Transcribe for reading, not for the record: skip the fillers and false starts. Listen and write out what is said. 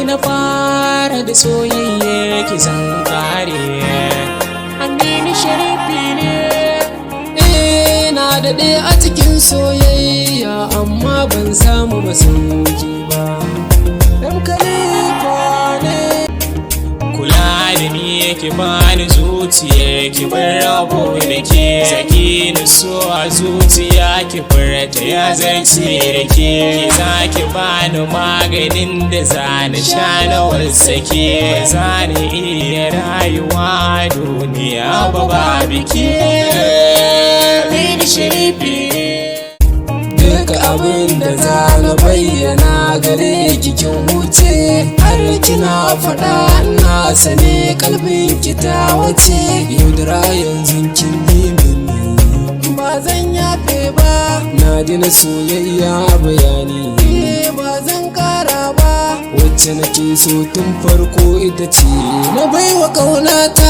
ni na fara da soyayya ki zan kare. Aminu Sharifi ne. Na daɗe a cikin soyayya amma ban samu masauki ba. Dan Khalifa ne. Kula da ni ki bani zuciya ki bar rabo da ke. Saki ni so a zuciya ki furta ya zance da ke. Ki za ki bani maganin da zani sha na wasake. Ba za ni iya rayuwa a duniya ba ba biki. Aminu Sharifi. Duka abin da za na bayyana gare ki kin huce. Har kina faɗa na sane kalbin ki ta wace. Yaudara yanzu kin yi mini ba zan yafe ba. Na dina soyayya bayani ba zan kara ba. Wacce nake so tun farko ita ce na baiwa ƙaunata.